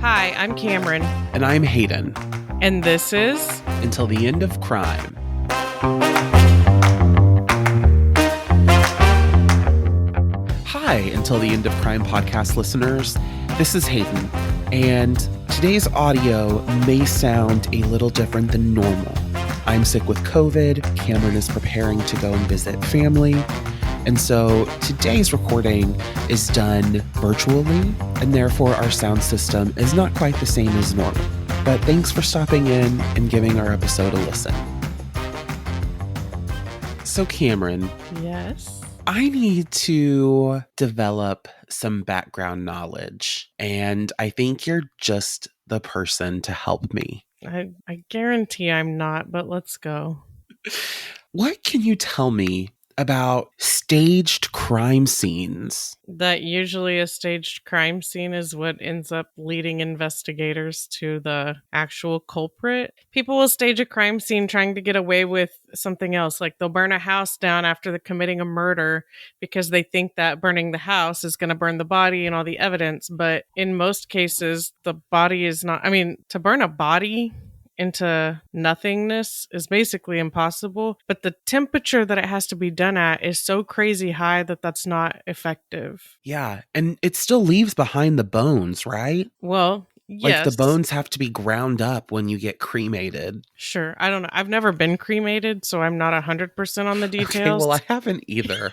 Hi, I'm Cameron. And I'm Hayden. And this is Until the End of Crime. Hi, Until the End of Crime podcast listeners. This is Hayden. And today's audio may sound a little different than normal. I'm sick with COVID. Cameron is preparing to go and visit family. And so today's recording is done virtually, and therefore our sound system is not quite the same as normal. But thanks for stopping in and giving our episode a listen. So Cameron. Yes? I need to develop some background knowledge, and I think you're just the person to help me. I guarantee I'm not, but let's go. What can you tell me about staged crime scenes? That usually a staged crime scene is what ends up leading investigators to the actual culprit. People will stage a crime scene trying to get away with something else. Like they'll burn a house down after they're committing a murder because they think that burning the house is going to burn the body and all the evidence. But in most cases, the body is not, to burn a body into nothingness is basically impossible, but the temperature that it has to be done at is so crazy high that that's not effective. Yeah, and it still leaves behind the bones, right? Well, yes. Like the bones have to be ground up when you get cremated. Sure. I don't know. I've never been cremated, so I'm not 100% on the details. Okay, well, I haven't either.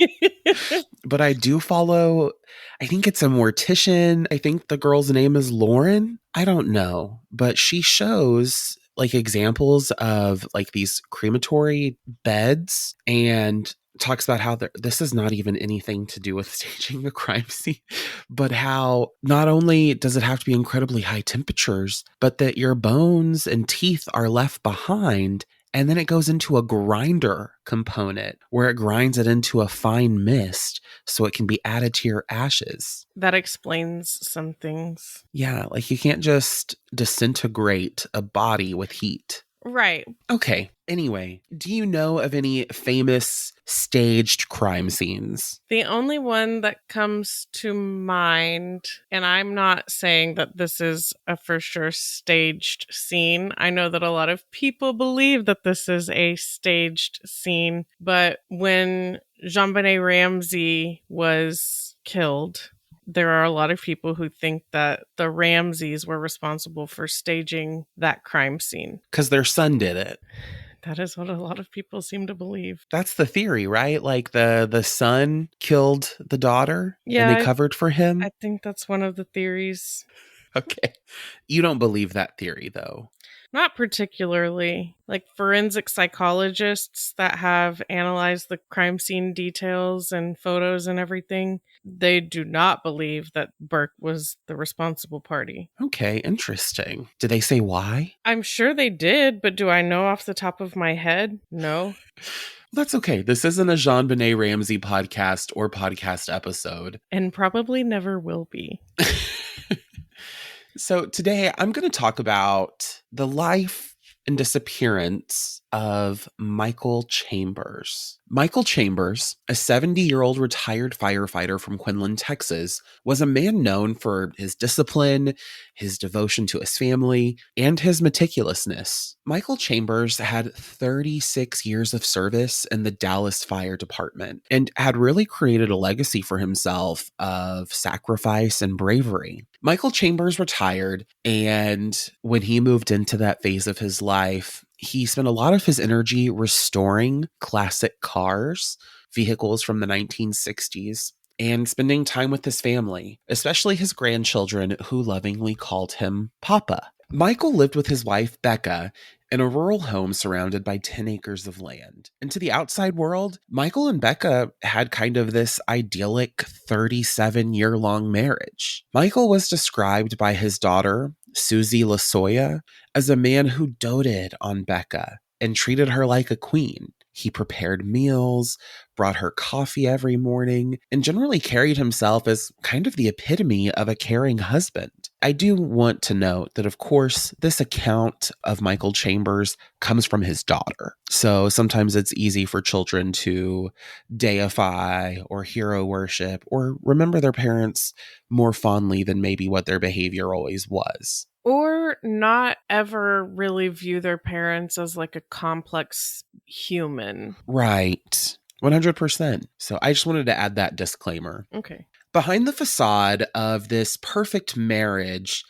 But I do follow, I think it's a mortician. I think the girl's name is Lauren. I don't know, but she shows like examples of like these crematory beds and talks about how this is not even anything to do with staging a crime scene, but how not only does it have to be incredibly high temperatures, but that your bones and teeth are left behind. And then it goes into a grinder component where it grinds it into a fine mist so it can be added to your ashes. That explains some things. Yeah, like you can't just disintegrate a body with heat. Right. Okay. Anyway, do you know of any famous staged crime scenes? The only one that comes to mind, and I'm not saying that this is a for sure staged scene. I know that a lot of people believe that this is a staged scene, but when JonBenet Ramsey was killed, there are a lot of people who think that the Ramseys were responsible for staging that crime scene. Because their son did it. That is what a lot of people seem to believe. That's the theory, right? Like the son killed the daughter and they covered for him? I think that's one of the theories. Okay. You don't believe that theory, though? Not particularly. Like forensic psychologists that have analyzed the crime scene details and photos and everything, they do not believe that Burke was the responsible party. Okay, interesting. Did they say why? I'm sure they did, but do I know off the top of my head? No. That's okay. This isn't a JonBenet Ramsey podcast or podcast episode. And probably never will be. So today I'm going to talk about the life and disappearance of Michael Chambers. Michael Chambers, a 70-year-old retired firefighter from Quinlan, Texas, was a man known for his discipline, his devotion to his family, and his meticulousness. Michael Chambers had 36 years of service in the Dallas Fire Department and had really created a legacy for himself of sacrifice and bravery. Michael Chambers retired, and when he moved into that phase of his life, he spent a lot of his energy restoring classic cars, vehicles from the 1960s, and spending time with his family, especially his grandchildren, who lovingly called him Papa. Michael lived with his wife, Becca, in a rural home surrounded by 10 acres of land. And to the outside world, Michael and Becca had kind of this idyllic 37-year-long marriage. Michael was described by his daughter, Susie LaSoya, as a man who doted on Becca and treated her like a queen. He prepared meals, brought her coffee every morning, and generally carried himself as kind of the epitome of a caring husband. I do want to note that, of course, this account of Michael Chambers comes from his daughter. So sometimes it's easy for children to deify or hero worship or remember their parents more fondly than maybe what their behavior always was. Or not ever really view their parents as like a complex human. Right. 100%. So I just wanted to add that disclaimer. Okay. Behind the facade of this perfect marriage,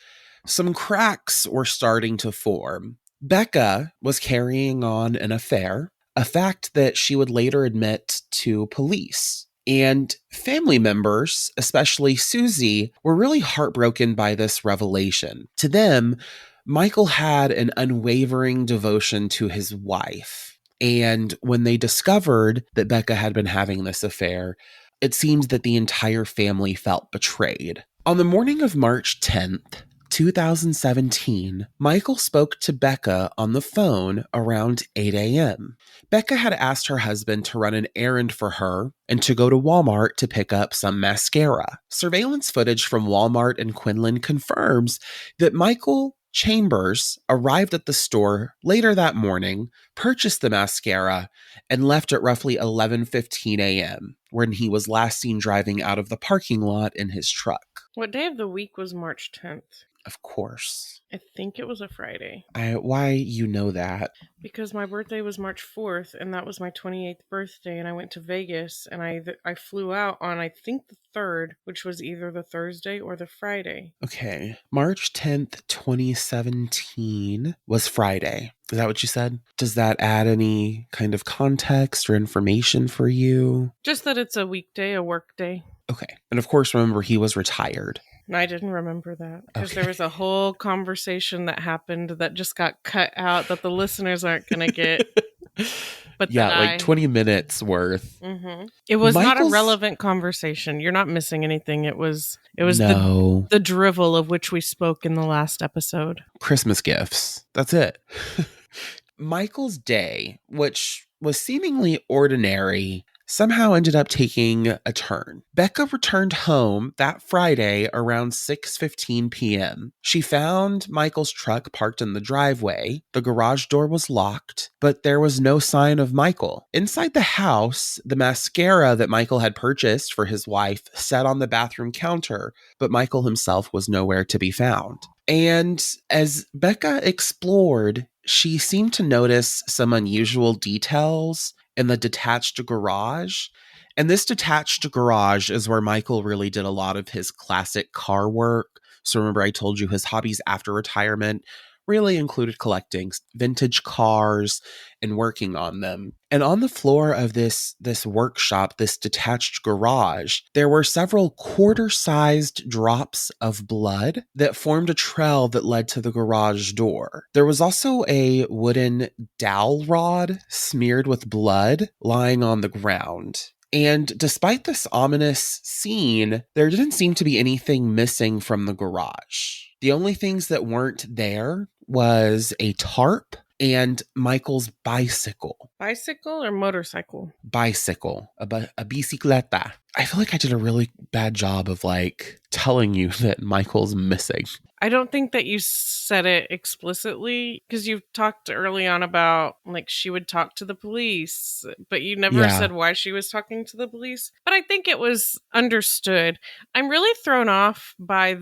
some cracks were starting to form. Becca was carrying on an affair, a fact that she would later admit to police. And family members, especially Susie, were really heartbroken by this revelation. To them, Michael had an unwavering devotion to his wife. And when they discovered that Becca had been having this affair, it seems that the entire family felt betrayed. On the morning of March 10th, 2017, Michael spoke to Becca on the phone around 8 a.m. Becca had asked her husband to run an errand for her and to go to Walmart to pick up some mascara. Surveillance footage from Walmart and Quinlan confirms that Michael Chambers arrived at the store later that morning, purchased the mascara, and left at roughly 11:15 a.m., when he was last seen driving out of the parking lot in his truck. What day of the week was March 10th? Of course. I think it was a Friday. Why you know that? Because my birthday was March 4th, and that was my 28th birthday, and I went to Vegas, and I flew out on, I think, the 3rd, which was either the Thursday or the Friday. Okay. March 10th, 2017 was Friday. Is that what you said? Does that add any kind of context or information for you? Just that it's a weekday, a work day. Okay. And of course, remember, he was retired. I didn't remember that because Okay. there was a whole conversation that happened that just got cut out that the listeners aren't going to get. But yeah, like 20 minutes worth. Mm-hmm. It was not a relevant conversation. You're not missing anything. It was no. the drivel of which we spoke in the last episode. Christmas gifts. That's it. Michael's day, which was seemingly ordinary, somehow ended up taking a turn. Becca returned home that Friday around 6:15 p.m. She found Michael's truck parked in the driveway. The garage door was locked, but there was no sign of Michael. Inside the house, the mascara that Michael had purchased for his wife sat on the bathroom counter, but Michael himself was nowhere to be found. And as Becca explored, she seemed to notice some unusual details in the detached garage. And this detached garage is where Michael really did a lot of his classic car work. So remember, I told you his hobbies after retirement really included collecting vintage cars and working on them. And on the floor of this workshop, this detached garage, there were several quarter-sized drops of blood that formed a trail that led to the garage door. There was also a wooden dowel rod smeared with blood lying on the ground. And despite this ominous scene, there didn't seem to be anything missing from the garage. The only things that weren't there was a tarp and Michael's bicycle. Bicycle or motorcycle? Bicycle. A bicicleta. I feel like I did a really bad job of telling you that Michael's missing. I don't think that you said it explicitly because you talked early on about she would talk to the police, but you never said why she was talking to the police. But I think it was understood. I'm really thrown off by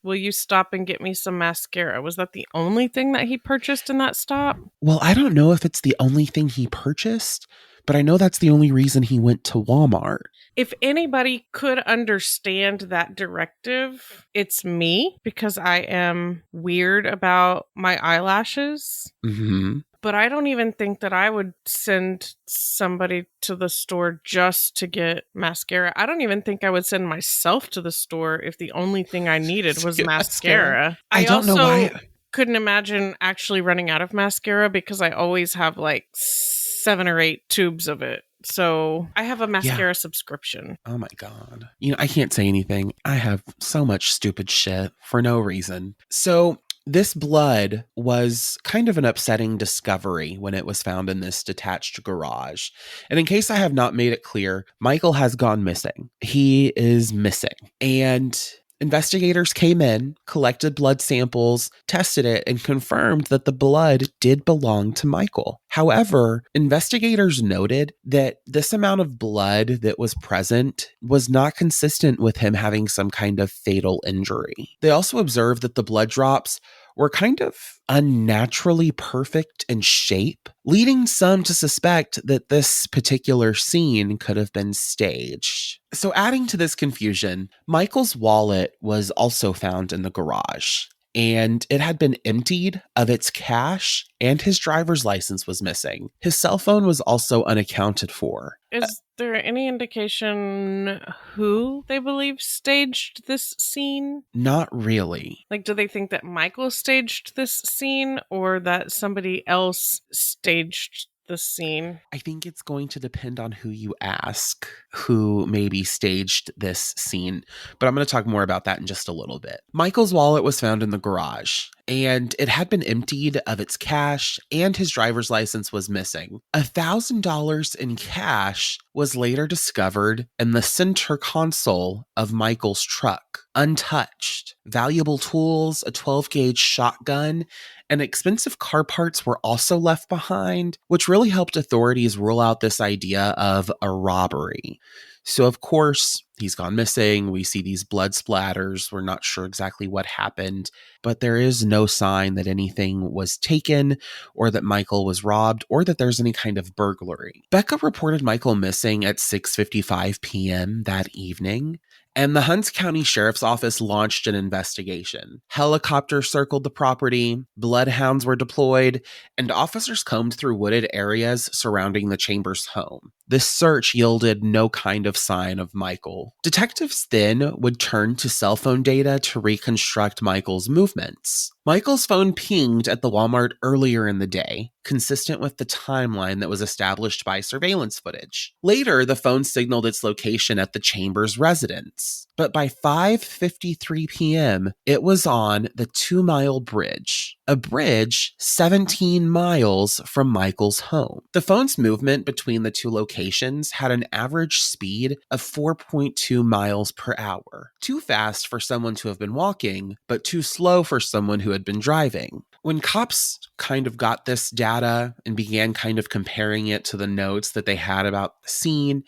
will you stop and get me some mascara? Was that the only thing that he purchased in that stop? Well, I don't know if it's the only thing he purchased, but I know that's the only reason he went to Walmart. If anybody could understand that directive, it's me, because I am weird about my eyelashes. Mm-hmm. But I don't even think that I would send somebody to the store just to get mascara. I don't even think I would send myself to the store if the only thing I needed was mascara. I don't know why. Couldn't imagine actually running out of mascara because I always have 7 or 8 tubes of it. So I have a mascara subscription. Oh my God. I can't say anything. I have so much stupid shit for no reason. So this blood was kind of an upsetting discovery when it was found in this detached garage. And in case I have not made it clear, Michael has gone missing. He is missing. And Investigators came in, collected blood samples, tested it, and confirmed that the blood did belong to Michael. However, investigators noted that this amount of blood that was present was not consistent with him having some kind of fatal injury. They also observed that the blood drops were kind of unnaturally perfect in shape, leading some to suspect that this particular scene could have been staged. So, adding to this confusion, Michael's wallet was also found in the garage, and it had been emptied of its cash, and his driver's license was missing. His cell phone was also unaccounted for. Is there any indication who they believe staged this scene? Not really. Like, do they think that Michael staged this scene or that somebody else staged the scene? I think it's going to depend on who you ask, who maybe staged this scene, but I'm going to talk more about that in just a little bit. Michael's wallet was found in the garage, and it had been emptied of its cash, and his driver's license was missing. $1,000 in cash was later discovered in the center console of Michael's truck, untouched. Valuable tools, a 12-gauge shotgun, and expensive car parts were also left behind, which really helped authorities rule out this idea of a robbery. So, of course, he's gone missing. We see these blood splatters. We're not sure exactly what happened, but there is no sign that anything was taken or that Michael was robbed or that there's any kind of burglary. Becca reported Michael missing at 6:55 p.m. that evening, and the Hunts County Sheriff's Office launched an investigation. Helicopters circled the property, bloodhounds were deployed, and officers combed through wooded areas surrounding the Chambers home. This search yielded no kind of sign of Michael. Detectives then would turn to cell phone data to reconstruct Michael's movements. Michael's phone pinged at the Walmart earlier in the day, consistent with the timeline that was established by surveillance footage. Later, the phone signaled its location at the Chambers residence. But by 5:53 p.m., it was on the 2-mile bridge, a bridge 17 miles from Michael's home. The phone's movement between the two locations had an average speed of 4.2 miles per hour. Too fast for someone to have been walking, but too slow for someone who had been driving. When cops kind of got this data and began kind of comparing it to the notes that they had about the scene,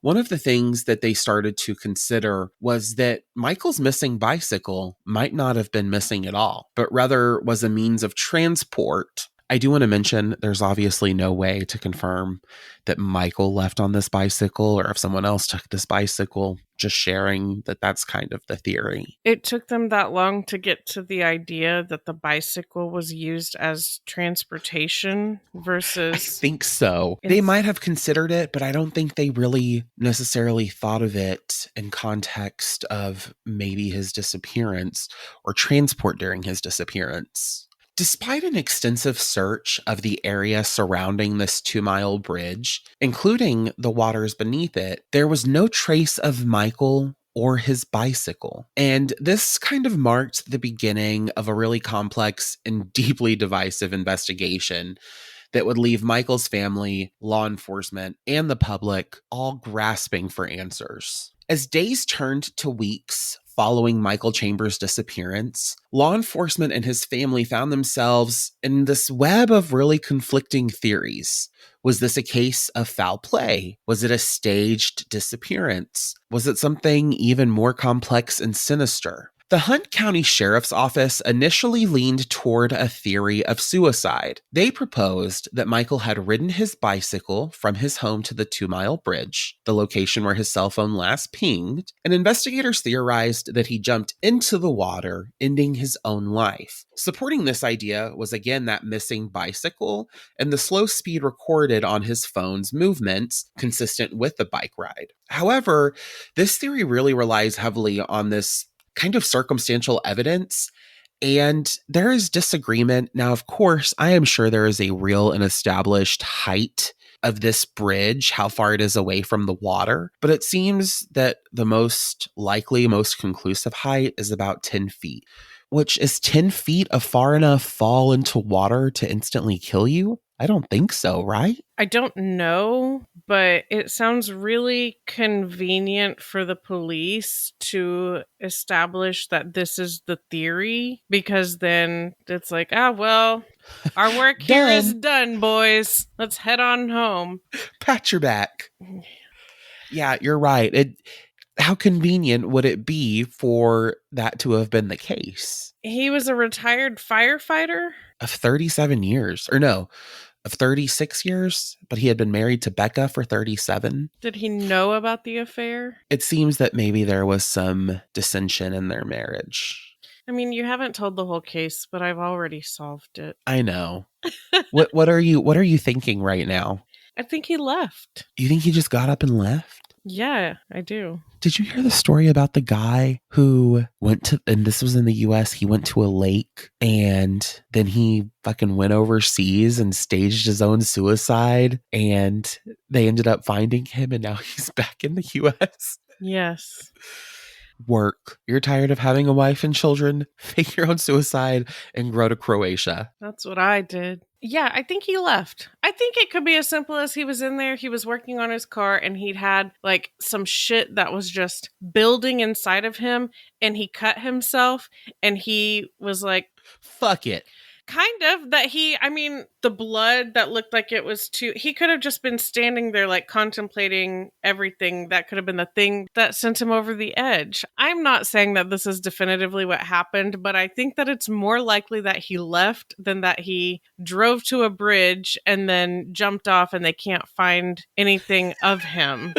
one of the things that they started to consider was that Michael's missing bicycle might not have been missing at all, but rather was a means of transport. I do want to mention there's obviously no way to confirm that Michael left on this bicycle or if someone else took this bicycle, just sharing that that's kind of the theory. It took them that long to get to the idea that the bicycle was used as transportation versus... I think so. They might have considered it, but I don't think they really necessarily thought of it in context of maybe his disappearance or transport during his disappearance. Despite an extensive search of the area surrounding this 2-mile bridge, including the waters beneath it, there was no trace of Michael or his bicycle. And this kind of marked the beginning of a really complex and deeply divisive investigation that would leave Michael's family, law enforcement, and the public all grasping for answers. As days turned to weeks following Michael Chambers' disappearance, law enforcement and his family found themselves in this web of really conflicting theories. Was this a case of foul play? Was it a staged disappearance? Was it something even more complex and sinister? The Hunt County Sheriff's Office initially leaned toward a theory of suicide. They proposed that Michael had ridden his bicycle from his home to the 2-mile bridge, the location where his cell phone last pinged, and investigators theorized that he jumped into the water, ending his own life. Supporting this idea was again that missing bicycle and the slow speed recorded on his phone's movements, consistent with the bike ride. However, this theory really relies heavily on this kind of circumstantial evidence, and there is disagreement. Now, of course, I am sure there is a real and established height of this bridge, how far it is away from the water, but it seems that the most likely, most conclusive height is about 10 feet, which is 10 feet a far enough fall into water to instantly kill you? I don't think so, right? I don't know, but it sounds really convenient for the police to establish that this is the theory, because then it's like, well, our work here is Done. done, boys. Let's head on home. Pat your back. Yeah, you're right. How convenient would it be for that to have been the case? He was a retired firefighter? Of 37 years, or no, of 36 years, but he had been married to Becca for 37. Did he know about the affair? It seems that maybe there was some dissension in their marriage. I mean, you haven't told the whole case, but I've already solved it. I know. What are you thinking right now? I think he left. You think he just got up and left? Yeah, I do. Did you hear the story about the guy who went to, and this was in the US, he went to a lake and then he fucking went overseas and staged his own suicide, and they ended up finding him and now he's back in the US? Yes. Work. You're tired of having a wife and children? Fake your own suicide and grow to Croatia. That's what I did. Yeah, I think he left. I think it could be as simple as he was in there, he was working on his car, and he'd had like some shit that was just building inside of him, and he cut himself, and he was like, fuck it. kind of that the blood that looked like it was too, he could have just been standing there like contemplating everything. That could have been the thing that sent him over the edge. I'm not saying that this is definitively what happened, but I think that it's more likely that he left than that he drove to a bridge and then jumped off and they can't find anything of him.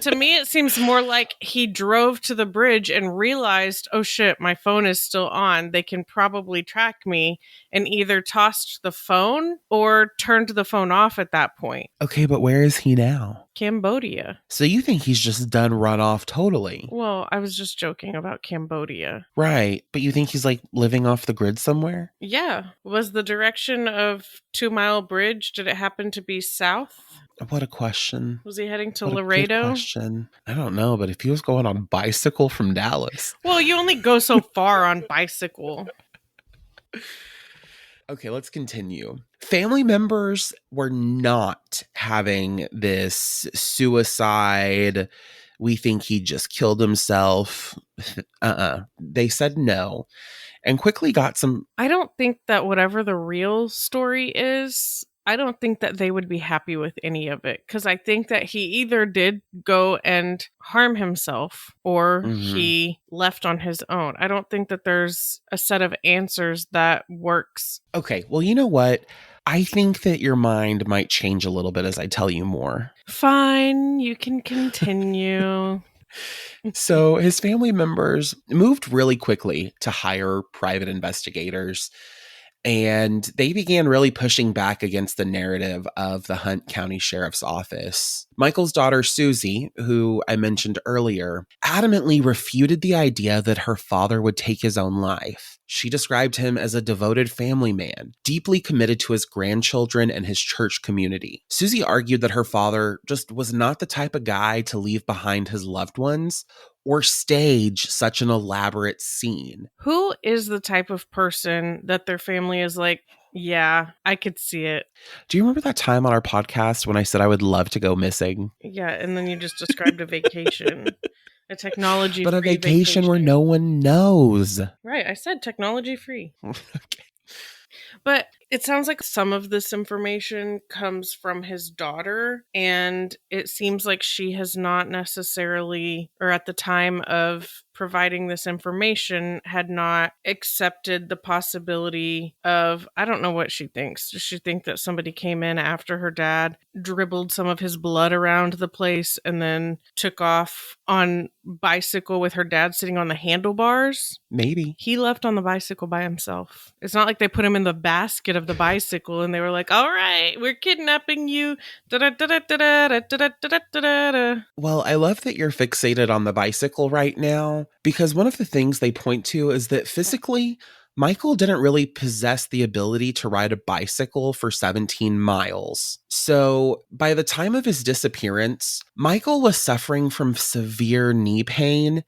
To me, it seems more like he drove to the bridge and realized, oh shit, my phone is still on. They can probably track me, and either tossed the phone or turned the phone off at that point. Okay, but where is he now? Cambodia. So you think he's just done run off totally? Well, I was just joking about Cambodia. Right, but you think he's like living off the grid somewhere? Yeah. Was the direction of 2 Mile Bridge, did it happen to be south? What a question. Was he heading to What Laredo? A good question. I don't know, but if he was going on bicycle from Dallas. Well, you only go so far on bicycle. Okay, let's continue. Family members were not having this suicide, we think he just killed himself. They said no, and quickly got some. I don't think that whatever the real story is, I don't think that they would be happy with any of it, because I think that he either did go and harm himself or he left on his own. I don't think that there's a set of answers that works. Okay, well, you know what? I think that your mind might change a little bit as I tell you more. Fine, you can continue. So his family members moved really quickly to hire private investigators, and they began really pushing back against the narrative of the Hunt County Sheriff's Office. Michael's daughter, Susie, who I mentioned earlier, adamantly refuted the idea that her father would take his own life. She described him as a devoted family man, deeply committed to his grandchildren and his church community. Susie argued that her father just was not the type of guy to leave behind his loved ones or stage such an elaborate scene. Who is the type of person that their family is like, yeah, I could see it? Do you remember that time on our podcast when I said I would love to go missing? Yeah, and then you just described a vacation. A technology-free But a vacation where no one knows. Right, I said technology-free. Okay. But it sounds like some of this information comes from his daughter, and it seems like she has not necessarily, or at the time of providing this information, had not accepted the possibility of, I don't know what she thinks. Does she think that somebody came in after her dad, dribbled some of his blood around the place, and then took off on bicycle with her dad sitting on the handlebars? Maybe. He left on the bicycle by himself. It's not like they put him in the basket of the bicycle and they were like, all right, we're kidnapping you. Well, I love that you're fixated on the bicycle right now, because one of the things they point to is that physically, Michael didn't really possess the ability to ride a bicycle for 17 miles. So by the time of his disappearance, Michael was suffering from severe knee pain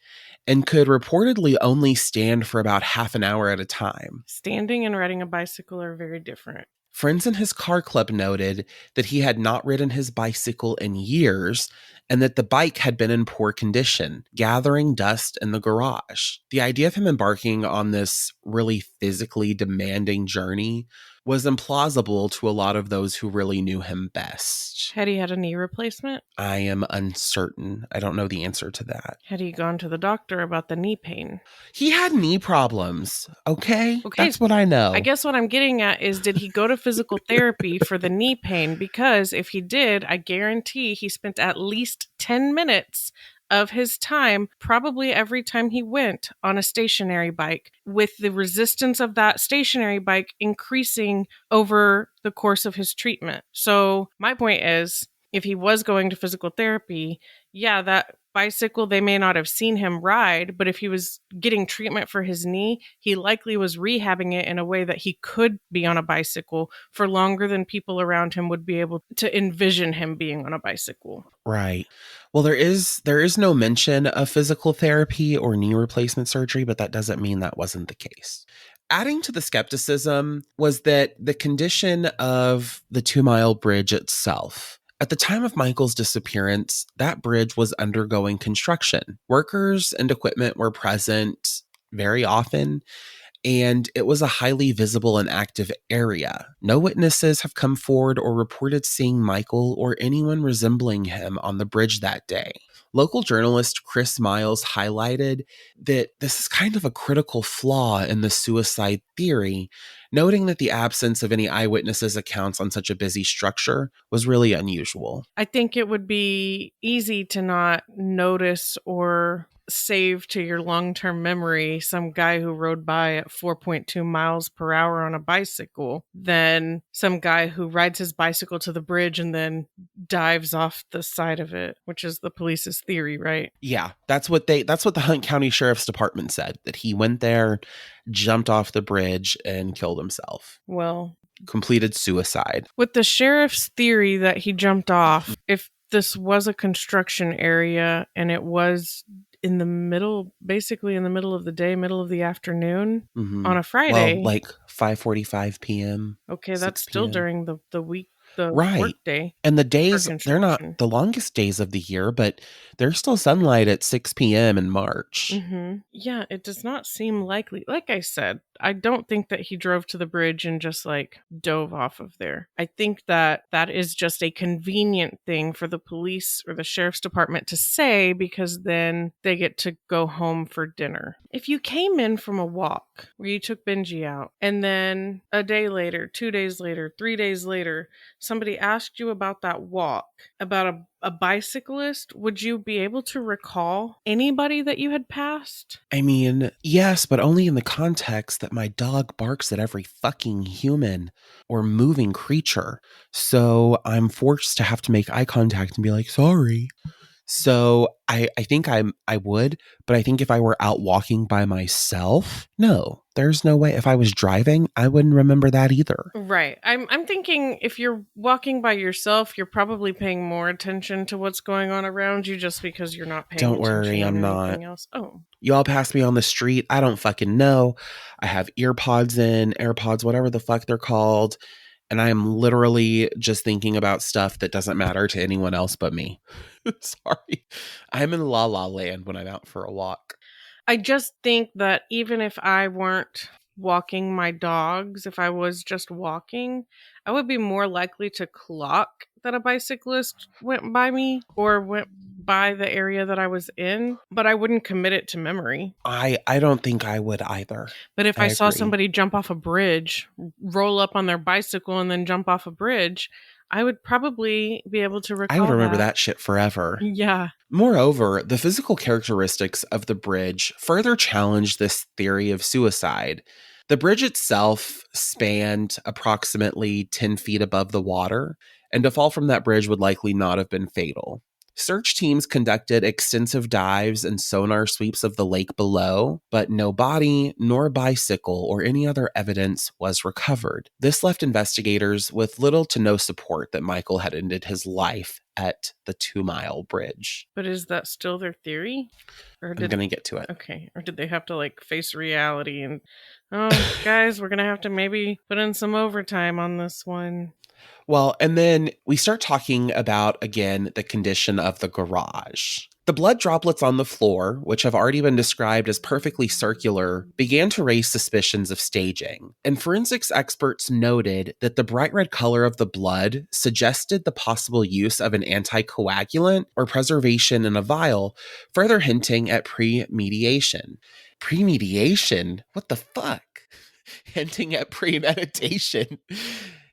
and could reportedly only stand for about half an hour at a time. Standing and riding a bicycle are very different. Friends in his car club noted that he had not ridden his bicycle in years and that the bike had been in poor condition, gathering dust in the garage. The idea of him embarking on this really physically demanding journey was implausible to a lot of those who really knew him best. Had he had a knee replacement? I am uncertain. I don't know the answer to that. Had he gone to the doctor about the knee pain? He had knee problems, okay? Okay, That's what I know. I guess what I'm getting at is, did he go to physical therapy for the knee pain? Because if he did, I guarantee he spent at least 10 minutes of his time, probably every time he went, on a stationary bike, with the resistance of that stationary bike increasing over the course of his treatment. So my point is, if he was going to physical therapy, yeah, that bicycle, they may not have seen him ride, but if he was getting treatment for his knee, he likely was rehabbing it in a way that he could be on a bicycle for longer than people around him would be able to envision him being on a bicycle. Right. Well, there is no mention of physical therapy or knee replacement surgery, but that doesn't mean that wasn't the case. Adding to the skepticism was that the condition of the 2 Mile Bridge itself. At the time of Michael's disappearance, that bridge was undergoing construction. Workers and equipment were present very often, and it was a highly visible and active area. No witnesses have come forward or reported seeing Michael or anyone resembling him on the bridge that day. Local journalist Chris Miles highlighted that this is kind of a critical flaw in the suicide theory, noting that the absence of any eyewitnesses' accounts on such a busy structure was really unusual. I think it would be easy to not notice or save to your long-term memory some guy who rode by at 4.2 miles per hour on a bicycle than some guy who rides his bicycle to the bridge and then dives off the side of it, which is the police's theory, right? Yeah, that's what the Hunt County Sheriff's Department said, that he went there, jumped off the bridge, and killed himself. Well, Completed suicide. with the sheriff's theory that he jumped off, if this was a construction area and it was in the middle, basically in the middle of the day, middle of the afternoon on a Friday. Well, like 5:45 p.m. Okay, 6 that's still p.m. during the week, the Right. work day. And the days, for they're not construction. the longest days of the year, but there's still sunlight at 6 p.m. in March. Yeah, it does not seem likely. Like I said, I don't think that he drove to the bridge and just like dove off of there. I think that that is just a convenient thing for the police or the sheriff's department to say, because then they get to go home for dinner. If you came in from a walk where you took Benji out, and then a day later, 2 days later, 3 days later, somebody asked you about that walk, about a bicyclist, would you be able to recall anybody that you had passed? I mean, yes, but only in the context that my dog barks at every fucking human or moving creature. So I'm forced to have to make eye contact and be like, sorry. So I think I would, but I think if I were out walking by myself, no, there's no way. If I was driving, I wouldn't remember that either. Right. I'm thinking if you're walking by yourself, you're probably paying more attention to what's going on around you just because you're not paying Don't attention worry, I'm on not. anything else. Oh. Y'all pass me on the street, I don't fucking know. I have ear pods in, AirPods, whatever the fuck they're called. And I am literally just thinking about stuff that doesn't matter to anyone else but me. Sorry. I'm in la la land when I'm out for a walk. I just think that even if I weren't walking my dogs, if I was just walking, I would be more likely to clock that a bicyclist went by me or went by the area that I was in, but I wouldn't commit it to memory. I don't think I would either. But if I I saw agree. somebody jump off a bridge, roll up on their bicycle, and then jump off a bridge, I would probably be able to recall I would remember that shit forever. Yeah. Moreover, the physical characteristics of the bridge further challenged this theory of suicide. The bridge itself spanned approximately 10 feet above the water, and a fall from that bridge would likely not have been fatal. Search teams conducted extensive dives and sonar sweeps of the lake below, but no body, nor bicycle, or any other evidence was recovered. This left investigators with little to no support that Michael had ended his life at the 2-mile bridge. But is that still their theory? I'm going to get to it. Okay. Or did they have to like face reality and, oh, guys, we're going to have to maybe put in some overtime on this one? Well, and then we start talking about, again, the condition of the garage. The blood droplets on the floor, which have already been described as perfectly circular, began to raise suspicions of staging. And forensics experts noted that the bright red color of the blood suggested the possible use of an anticoagulant or preservation in a vial, further hinting at premediation. Premediation? What the fuck? Hinting at premeditation.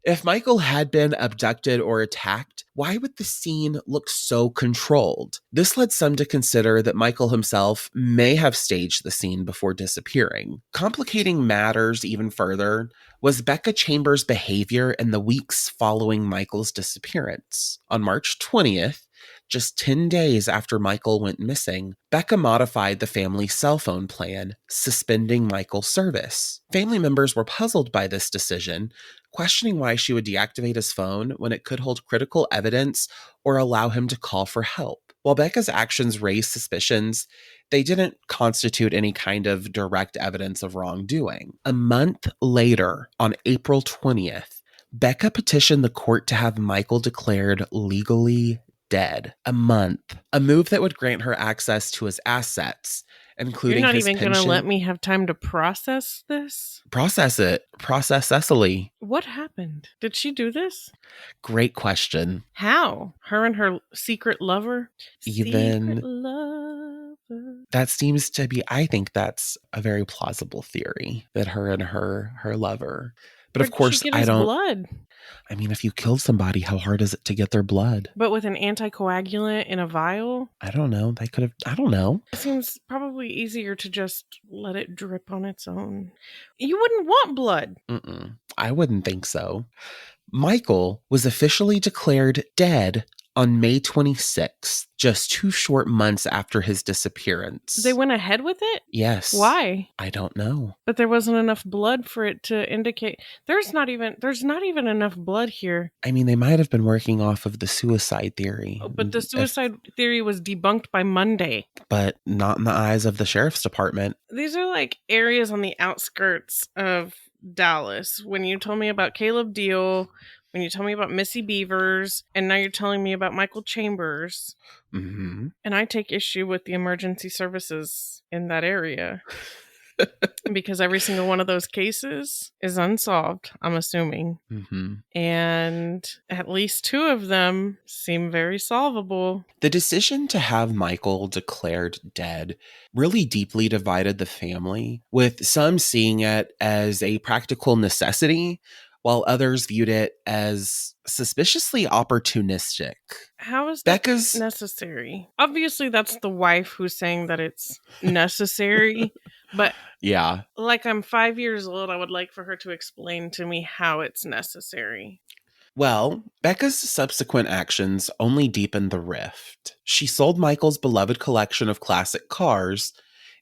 If Michael had been abducted or attacked, why would the scene look so controlled? This led some to consider that Michael himself may have staged the scene before disappearing. Complicating matters even further was Becca Chambers' behavior in the weeks following Michael's disappearance. On March 20th, just 10 days after Michael went missing, Becca modified the family cell phone plan, suspending Michael's service. Family members were puzzled by this decision, questioning why she would deactivate his phone when it could hold critical evidence or allow him to call for help. While Becca's actions raised suspicions, they didn't constitute any kind of direct evidence of wrongdoing. A month later, on April 20th, Becca petitioned the court to have Michael declared legally dead. A month. A move that would grant her access to his assets, including his pension. You're not even going to let me have time to process this? Process it. Process Cecily. What happened? Did she do this? Great question. How? Her and her secret lover? Even secret lover. That seems to be, I think that's a very plausible theory, that her and her lover. But of course, I don't. Blood? I mean, if you killed somebody, how hard is it to get their blood? But with an anticoagulant in a vial? I don't know. They could have, I don't know. It seems probably easier to just let it drip on its own. You wouldn't want blood. I wouldn't think so. Michael was officially declared dead on May 26th, just 2 short months after his disappearance. They went ahead with it? Yes. Why? I don't know. But there wasn't enough blood for it to indicate. There's not even enough blood here. I mean, they might have been working off of the suicide theory. But the suicide theory was debunked by Monday. But not in the eyes of the sheriff's department. These are like areas on the outskirts of Dallas. When you told me about Caleb Deal, when you told me about Missy Beavers, and now you're telling me about Michael Chambers. Mm-hmm. And I take issue with the emergency services in that area. Because every single one of those cases is unsolved, I'm assuming. Mm-hmm. And at least 2 of them seem very solvable. The decision to have Michael declared dead really deeply divided the family, with some seeing it as a practical necessity, while others viewed it as suspiciously opportunistic. How is that necessary? Obviously, that's the wife who's saying that it's necessary. But yeah, like I'm 5 years old, I would like for her to explain to me how it's necessary. Well, Becca's subsequent actions only deepened the rift. She sold Michael's beloved collection of classic cars,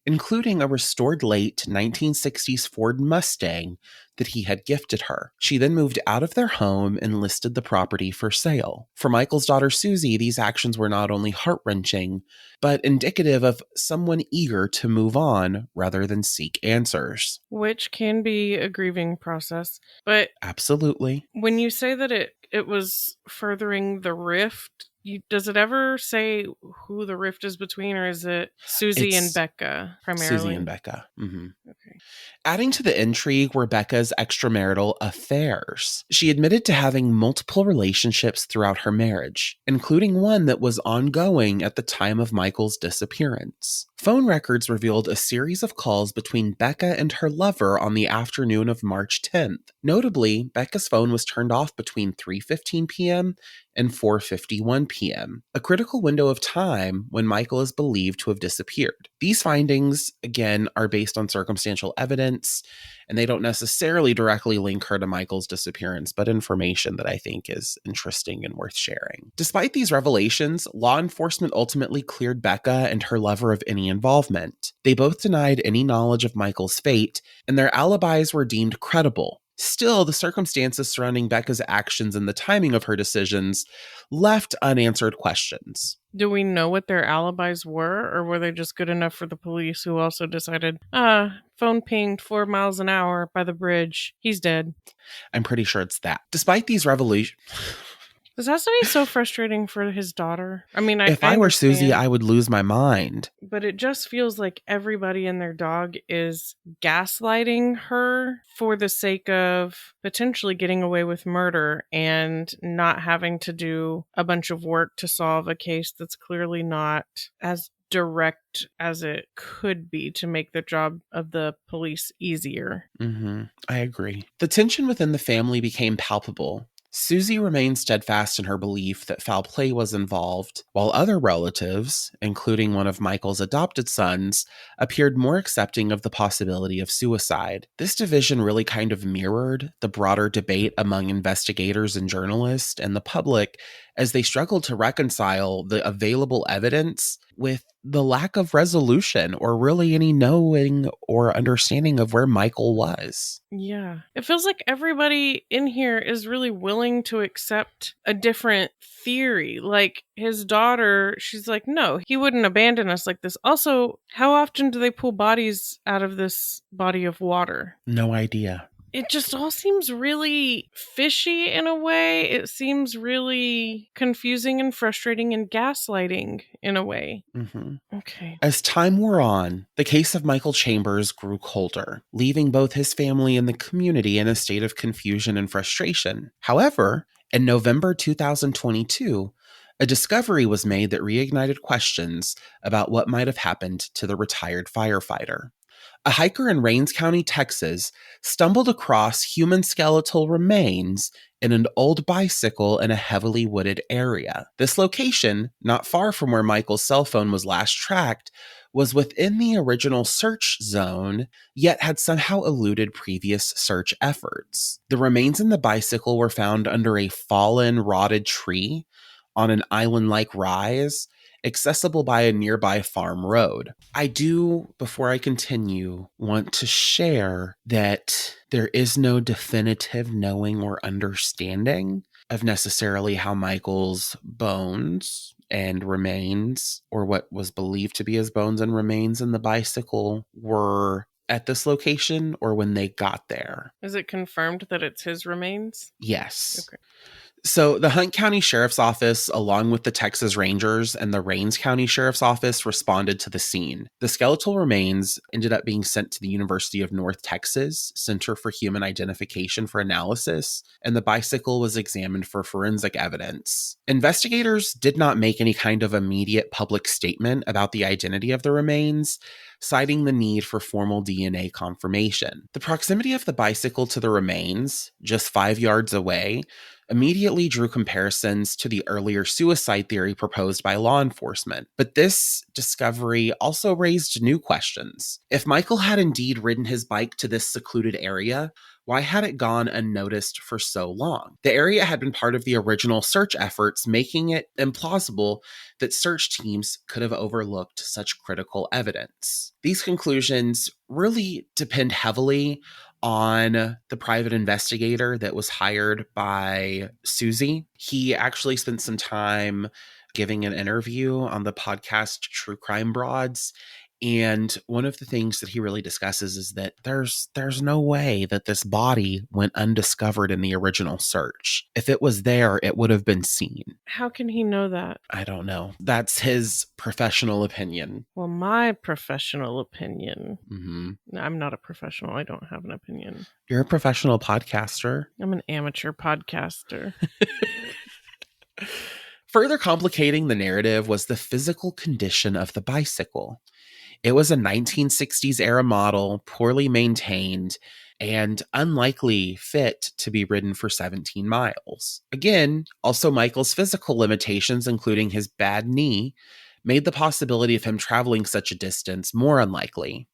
including a restored late 1960s Ford Mustang that he had gifted her. She then moved out of their home and listed the property for sale. For Michael's daughter Susie, these actions were not only heart-wrenching, but indicative of someone eager to move on rather than seek answers. Which can be a grieving process. But absolutely. When you say that it was furthering the rift, does it ever say who the rift is between, or is it Susie and Becca primarily? Susie and Becca. Mm-hmm. Okay. Adding to the intrigue were Becca's extramarital affairs. She admitted to having multiple relationships throughout her marriage, including one that was ongoing at the time of Michael's disappearance. Phone records revealed a series of calls between Becca and her lover on the afternoon of March 10th. Notably, Becca's phone was turned off between 3:15 p.m. and 4:51 p.m., a critical window of time when Michael is believed to have disappeared. These findings, again, are based on circumstantial evidence, and they don't necessarily directly link her to Michael's disappearance, but information that I think is interesting and worth sharing. Despite these revelations, law enforcement ultimately cleared Becca and her lover of any involvement. They both denied any knowledge of Michael's fate, and their alibis were deemed credible. Still, the circumstances surrounding Becca's actions and the timing of her decisions left unanswered questions. Do we know what their alibis were, or were they just good enough for the police who also decided, phone pinged 4 miles an hour by the bridge. He's dead. I'm pretty sure it's that. Despite these revelations... This has to be so frustrating for his daughter. I mean, if I were Susie, I would lose my mind. But it just feels like everybody and their dog is gaslighting her for the sake of potentially getting away with murder and not having to do a bunch of work to solve a case that's clearly not as direct as it could be to make the job of the police easier. I agree. The tension within the family became palpable. Susie remained steadfast in her belief that foul play was involved, while other relatives, including one of Michael's adopted sons, appeared more accepting of the possibility of suicide. This division really kind of mirrored the broader debate among investigators and journalists and the public as they struggled to reconcile the available evidence with the lack of resolution or really any knowing or understanding of where Michael was. Yeah. It feels like everybody in here is really willing to accept a different theory. Like his daughter, she's like, no, he wouldn't abandon us like this. Also, how often do they pull bodies out of this body of water? No idea. It just all seems really fishy in a way. It seems really confusing and frustrating and gaslighting in a way. Okay. As time wore on, the case of Michael Chambers grew colder, leaving both his family and the community in a state of confusion and frustration. However, in November 2022, a discovery was made that reignited questions about what might have happened to the retired firefighter. A hiker in Rains County, Texas, stumbled across human skeletal remains in an old bicycle in a heavily wooded area. This location, not far from where Michael's cell phone was last tracked, was within the original search zone, yet had somehow eluded previous search efforts. The remains in the bicycle were found under a fallen, rotted tree on an island-like rise, accessible by a nearby farm road. I do, before I continue, want to share that there is no definitive knowing or understanding of necessarily how Michael's bones and remains, or what was believed to be his bones and remains in the bicycle, were at this location or when they got there. Is it confirmed that it's his remains? Yes. Okay. So the Hunt County Sheriff's Office, along with the Texas Rangers and the Rains County Sheriff's Office, responded to the scene. The skeletal remains ended up being sent to the University of North Texas Center for Human Identification for analysis, and the bicycle was examined for forensic evidence. Investigators did not make any kind of immediate public statement about the identity of the remains, citing the need for formal DNA confirmation. The proximity of the bicycle to the remains, just 5 yards away, immediately drew comparisons to the earlier suicide theory proposed by law enforcement. But this discovery also raised new questions. If Michael had indeed ridden his bike to this secluded area, why had it gone unnoticed for so long? The area had been part of the original search efforts, making it implausible that search teams could have overlooked such critical evidence. These conclusions really depend heavily on the private investigator that was hired by Susie. He actually spent some time giving an interview on the podcast True Crime Broads. And one of the things that he really discusses is that there's no way that this body went undiscovered in the original search. If it was there, it would have been seen. How can he know that? I don't know. That's his professional opinion. Well, my professional opinion. Mm-hmm. I'm not a professional. I don't have an opinion. You're a professional podcaster. I'm an amateur podcaster. Further complicating the narrative was the physical condition of the bicycle. It was a 1960s era model, poorly maintained, and unlikely fit to be ridden for 17 miles. Again, also Michael's physical limitations, including his bad knee, made the possibility of him traveling such a distance more unlikely.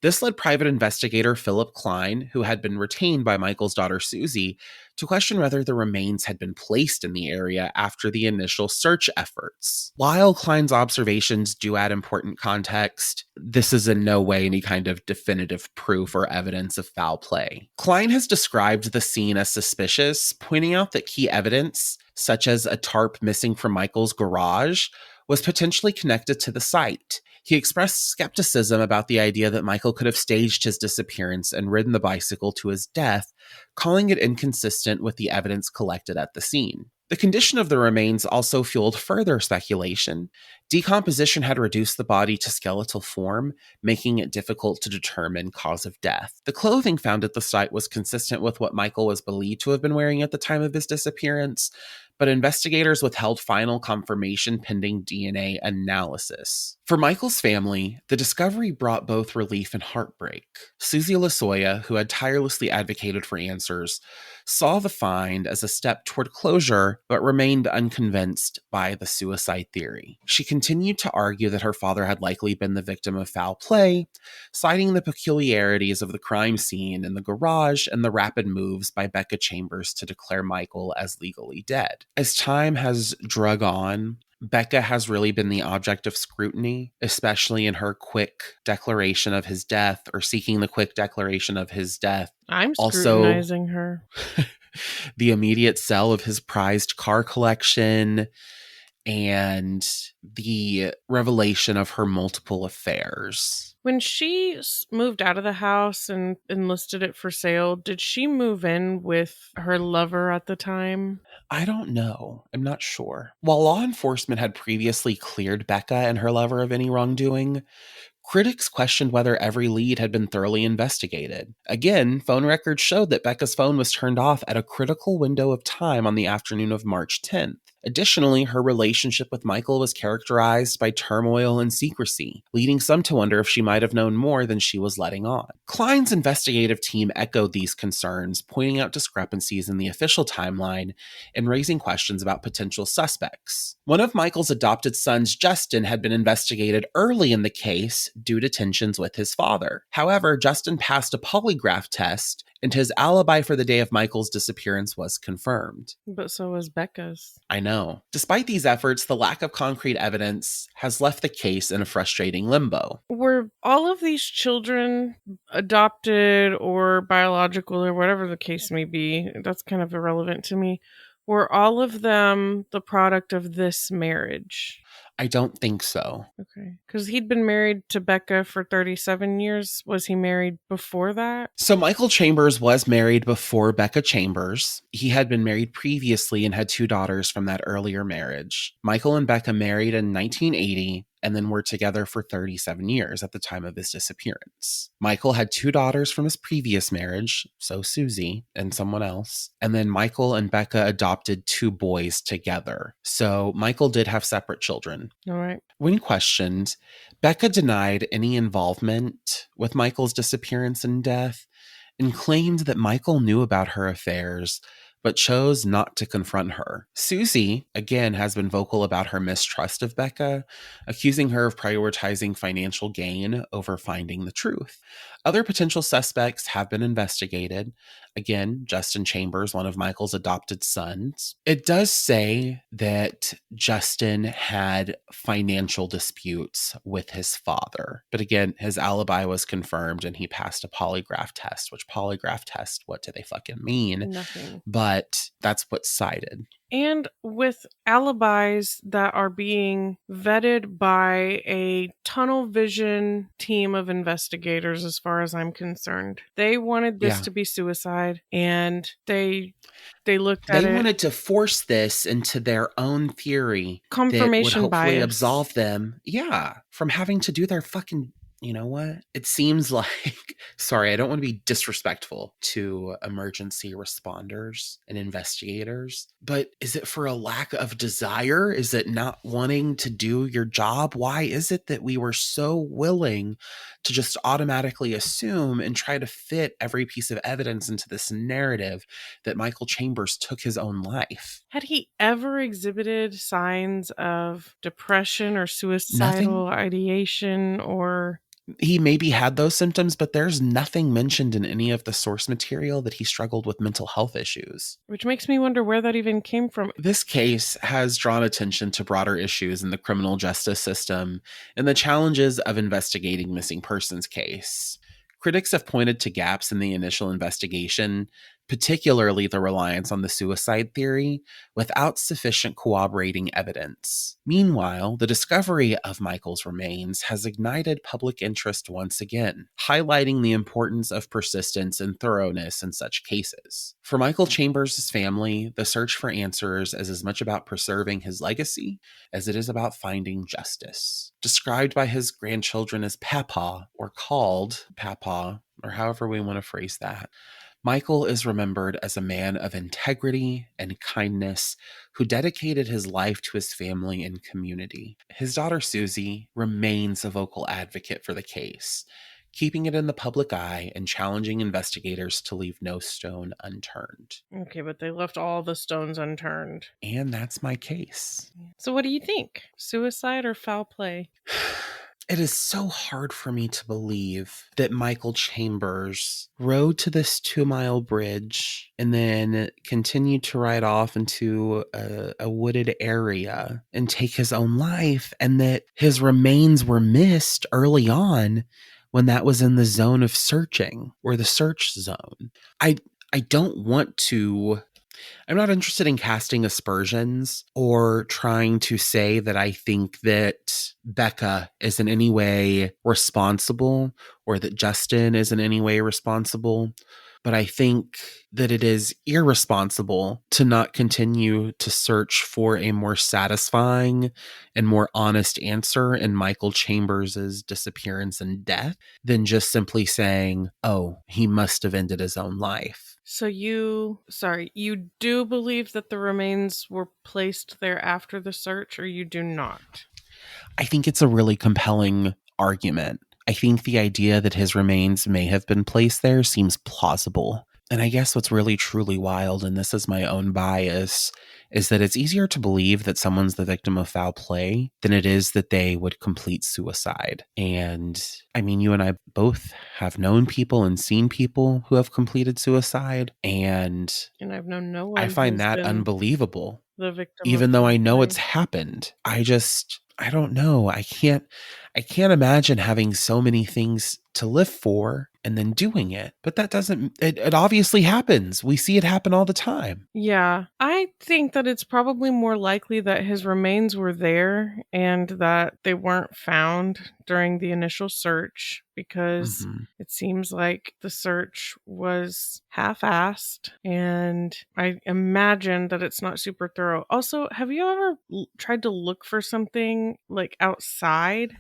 This led private investigator Philip Klein, who had been retained by Michael's daughter Susie, to question whether the remains had been placed in the area after the initial search efforts. While Klein's observations do add important context, this is in no way any kind of definitive proof or evidence of foul play. Klein has described the scene as suspicious, pointing out that key evidence, such as a tarp missing from Michael's garage, was potentially connected to the site. He expressed skepticism about the idea that Michael could have staged his disappearance and ridden the bicycle to his death, calling it inconsistent with the evidence collected at the scene. The condition of the remains also fueled further speculation. Decomposition had reduced the body to skeletal form, making it difficult to determine cause of death. The clothing found at the site was consistent with what Michael was believed to have been wearing at the time of his disappearance, but investigators withheld final confirmation pending DNA analysis. For Michael's family, the discovery brought both relief and heartbreak. Susie Lasoya, who had tirelessly advocated for answers, saw the find as a step toward closure, but remained unconvinced by the suicide theory. She continued to argue that her father had likely been the victim of foul play, citing the peculiarities of the crime scene in the garage and the rapid moves by Becca Chambers to declare Michael as legally dead. As time has drug on, Becca has really been the object of scrutiny, especially in her quick declaration of his death, or seeking the quick declaration of his death. I'm Also, scrutinizing her. the immediate sale of his prized car collection and the revelation of her multiple affairs. When she moved out of the house and enlisted it for sale, did she move in with her lover at the time? I don't know. I'm not sure. While law enforcement had previously cleared Becca and her lover of any wrongdoing, critics questioned whether every lead had been thoroughly investigated. Again, phone records showed that Becca's phone was turned off at a critical window of time on the afternoon of March 10th. Additionally, her relationship with Michael was characterized by turmoil and secrecy, leading some to wonder if she might have known more than she was letting on. Klein's investigative team echoed these concerns, pointing out discrepancies in the official timeline and raising questions about potential suspects. One of Michael's adopted sons, Justin, had been investigated early in the case due to tensions with his father. However, Justin passed a polygraph test, and his alibi for the day of Michael's disappearance was confirmed. But so was Becca's. I know. Despite these efforts, the lack of concrete evidence has left the case in a frustrating limbo. Were all of these children adopted or biological or whatever the case may be? That's kind of irrelevant to me. Were all of them the product of this marriage? I don't think so. Okay. Because he'd been married to Becca for 37 years. Was he married before that? So Michael Chambers was married before Becca Chambers. He had been married previously and had 2 daughters from that earlier marriage. Michael and Becca married in 1980 and then were together for 37 years at the time of his disappearance. Michael had 2 daughters from his previous marriage, so Susie and someone else. And then Michael and Becca adopted 2 boys together. So Michael did have separate children. All right. When questioned, Becca denied any involvement with Michael's disappearance and death and claimed that Michael knew about her affairs but chose not to confront her. Susie, again, has been vocal about her mistrust of Becca, accusing her of prioritizing financial gain over finding the truth. Other potential suspects have been investigated. Again, Justin Chambers, one of Michael's adopted sons. It does say that Justin had financial disputes with his father. But again, his alibi was confirmed and he passed a polygraph test, which polygraph test, what do they fucking mean? Nothing. But that's what's cited. And with alibis that are being vetted by a tunnel vision team of investigators, as far as I'm concerned, they wanted this to be suicide, and they looked at it. They wanted to force this into their own theory Confirmation that would hopefully bias. absolve them, from having to do their fucking you know what? It seems like, sorry, I don't want to be disrespectful to emergency responders and investigators, but is it for a lack of desire? Is it not wanting to do your job? Why is it that we were so willing to just automatically assume and try to fit every piece of evidence into this narrative that Michael Chambers took his own life? Had he ever exhibited signs of depression or Nothing. suicidal ideation or He maybe had those symptoms, but there's nothing mentioned in any of the source material that he struggled with mental health issues. which makes me wonder where that even came from. This case has drawn attention to broader issues in the criminal justice system and the challenges of investigating missing persons case. Critics have pointed to gaps in the initial investigation, particularly the reliance on the suicide theory, without sufficient corroborating evidence. Meanwhile, the discovery of Michael's remains has ignited public interest once again, highlighting the importance of persistence and thoroughness in such cases. For Michael Chambers' family, the search for answers is as much about preserving his legacy as it is about finding justice. Described by his grandchildren as Papa, or called Papa, or however we want to phrase that, Michael is remembered as a man of integrity and kindness who dedicated his life to his family and community. His daughter Susie remains a vocal advocate for the case, keeping it in the public eye and challenging investigators to leave no stone unturned. Okay, but they left all the stones unturned. And that's my case. So what do you think? Suicide or foul play? It is so hard for me to believe that Michael Chambers rode to this 2-mile bridge and then continued to ride off into a wooded area and take his own life, and that his remains were missed early on when that was in the zone of searching, or the search zone. I don't want to. I'm not interested in casting aspersions or trying to say that I think that Becca is in any way responsible or that Justin is in any way responsible. But I think that it is irresponsible to not continue to search for a more satisfying and more honest answer in Michael Chambers' disappearance and death than just simply saying, oh, he must have ended his own life. So you do believe that the remains were placed there after the search, or you do not? I think it's a really compelling argument. I think the idea that his remains may have been placed there seems plausible. And I guess what's really truly wild, and this is my own bias, is that it's easier to believe that someone's the victim of foul play than it is that they would complete suicide. And I mean, you and I both have known people and seen people who have completed suicide, and I've known no one I find who's that been unbelievable. the victim Even of though foul I know play. it's happened. I don't know. I can't imagine having so many things to live for and then doing it. But that doesn't, it obviously happens. We see it happen all the time. Yeah, I think that it's probably more likely that his remains were there and that they weren't found during the initial search, because it seems like the search was half-assed, and I imagine that it's not super thorough. Also, have you ever tried to look for something like outside?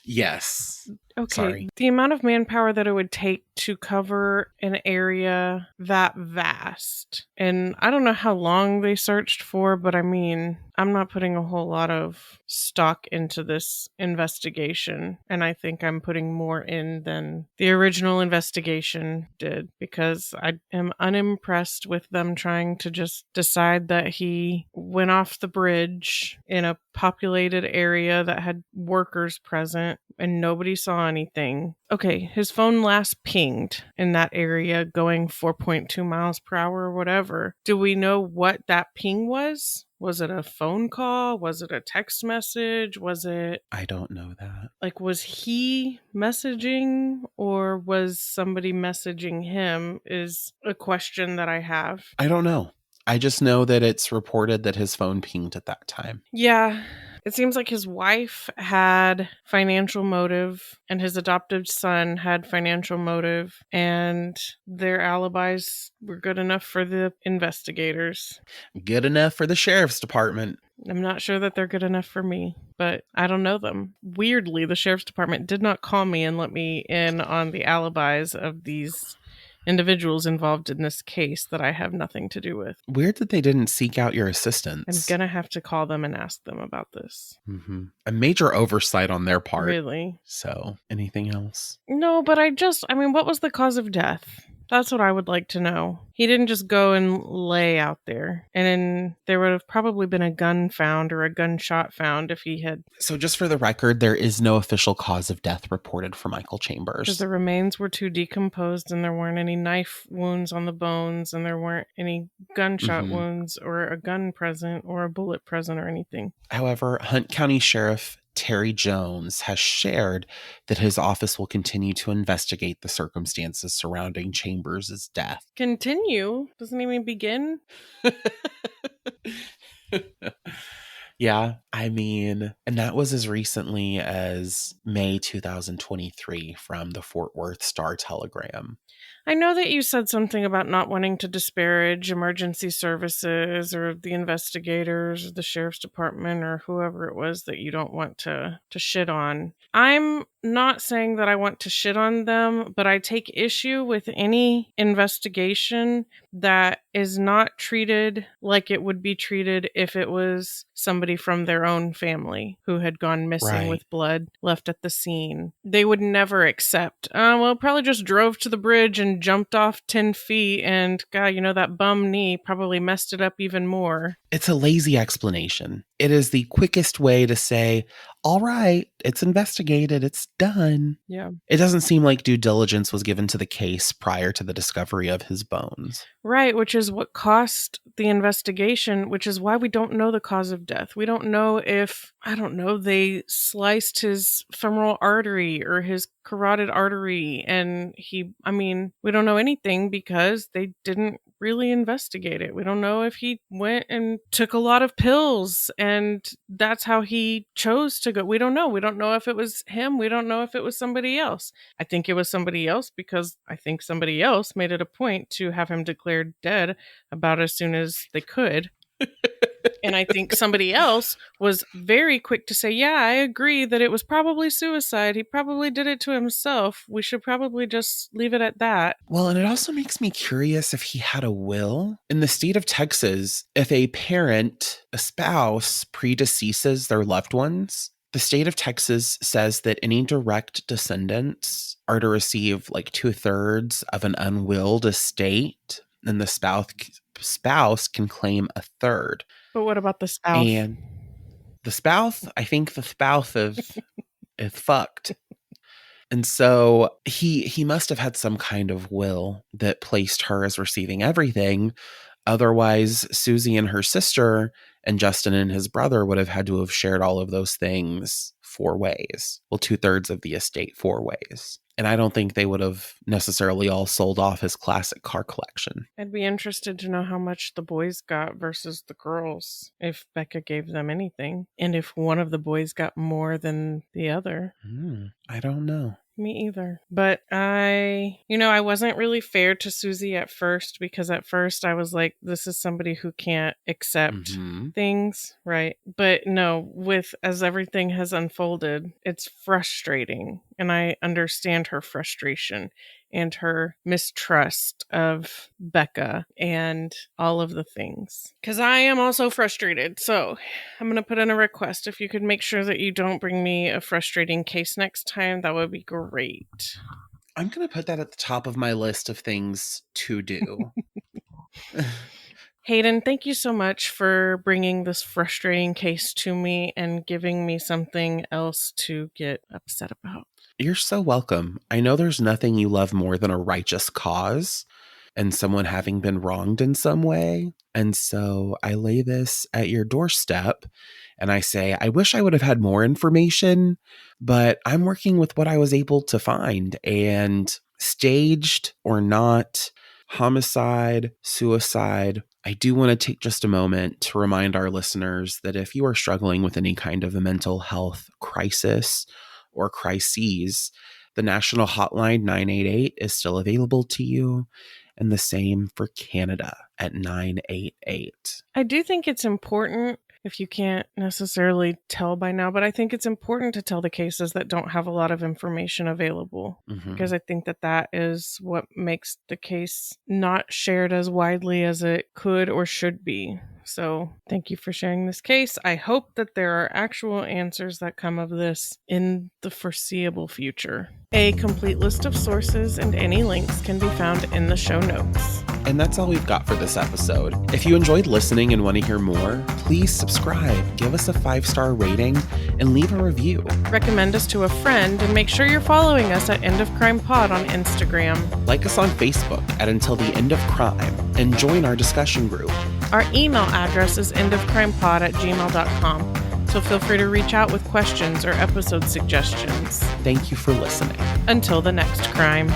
Yes. Okay, Sorry. the amount of manpower that it would take to cover an area that vast. And I don't know how long they searched for, but I mean, I'm not putting a whole lot of stock into this investigation. And I think I'm putting more in than the original investigation did, because I am unimpressed with them trying to just decide that he went off the bridge in a populated area that had workers present and nobody saw anything. Okay, his phone last pinged in that area going 4.2 miles per hour or whatever. Do we know what that ping was? Was it a phone call? Was it a text message? Was it... I don't know that. Like, was he messaging or was somebody messaging him is a question that I have. I don't know. I just know that it's reported that his phone pinged at that time. Yeah. It seems like his wife had financial motive and his adopted son had financial motive, and their alibis were good enough for the investigators. Good enough for the sheriff's department. I'm not sure that they're good enough for me, but I don't know them. Weirdly, the sheriff's department did not call me and let me in on the alibis of these individuals involved in this case that I have nothing to do with. Weird that they didn't seek out your I'm assistance. gonna have to call them and ask them about this. A major oversight on their part. Really? So, anything else? No, but I mean, what was the cause of death? That's what I would like to know. He didn't just go and lay out there. And then there would have probably been a gun found or a gunshot found if he had. So, just for the record, there is no official cause of death reported for Michael Because Chambers. the remains were too decomposed and there weren't any knife wounds on the bones and there weren't any gunshot wounds or a gun present or a bullet present or anything. However, Hunt County Sheriff Terry Jones has shared that his office will continue to investigate the circumstances surrounding Chambers' death. Continue? Doesn't even begin? Yeah, I mean, and that was as recently as May 2023 from the Fort Worth Star-Telegram. I know that you said something about not wanting to disparage emergency services or the investigators or the sheriff's department or whoever it was that you don't want to shit on. I'm not saying that I want to shit on them, but I take issue with any investigation that is not treated like it would be treated if it was somebody from their own family who had gone missing with blood left at the scene. They would never accept, well, probably just drove to the bridge and jumped off 10 feet and, God, that bum knee probably messed it up even more. It's a lazy explanation. It is the quickest way to say, all right, it's investigated, it's done. Yeah. It doesn't seem like due diligence was given to the case prior to the discovery of his bones. Right, which is what cost the investigation, which is why we don't know the cause of death. We don't know if, they sliced his femoral artery or his carotid artery and we don't know anything because they didn't really investigate it. We don't know if he went and took a lot of pills and that's how he chose to go. We don't know. We don't know if it was him. We don't know if it was somebody else. I think it was somebody else because I think somebody else made it a point to have him declared dead about as soon as they could. And I think somebody else was very quick to say, yeah, I agree that it was probably suicide. He probably did it to himself. We should probably just leave it at that. Well, and it also makes me curious if he had a will. In the state of Texas, if a parent, a spouse, predeceases their loved ones, the state of Texas says that any direct descendants are to receive like 2/3 of an unwilled estate, and the spouse can claim 1/3. But what about the spouse? And the spouse, I think the spouse is fucked. And so he must have had some kind of will that placed her as receiving everything. Otherwise, Susie and her sister and Justin and his brother would have had to have shared all of those things 4 ways. Well, 2/3 of the estate 4 ways. And I don't think they would have necessarily all sold off his classic car collection. I'd be interested to know how much the boys got versus the girls, if Becca gave them anything, and if one of the boys got more than the other. I don't know. Me either. But I wasn't really fair to Susie at first because at first I was like, this is somebody who can't accept things, right? But no, as everything has unfolded, it's frustrating. And I understand her frustration and her mistrust of Becca and all of the things. Because I am also frustrated. So I'm going to put in a request. If you could make sure that you don't bring me a frustrating case next time, that would be great. I'm going to put that at the top of my list of things to do. Hayden, thank you so much for bringing this frustrating case to me and giving me something else to get upset about. You're so welcome. I know there's nothing you love more than a righteous cause and someone having been wronged in some way. And so I lay this at your doorstep and I say, I wish I would have had more information, but I'm working with what I was able to find. And staged or not, homicide, suicide, I do want to take just a moment to remind our listeners that if you are struggling with any kind of a mental health crisis or crises, the national hotline 988 is still available to you, and the same for Canada at 988. I do think it's important if you can't necessarily tell by now, but I think it's important to tell the cases that don't have a lot of information available, because I think that that is what makes the case not shared as widely as it could or should be. So thank you for sharing this case. I hope that there are actual answers that come of this in the foreseeable future. A complete list of sources and any links can be found in the show notes. And that's all we've got for this episode. If you enjoyed listening and want to hear more, please subscribe, give us a 5-star rating, and leave a review. Recommend us to a friend, and make sure you're following us at End of Crime Pod on Instagram. Like us on Facebook at Until the End of Crime, and join our discussion group. Our email address is endofcrimepod@gmail.com, so feel free to reach out with questions or episode suggestions. Thank you for listening. Until the next crime.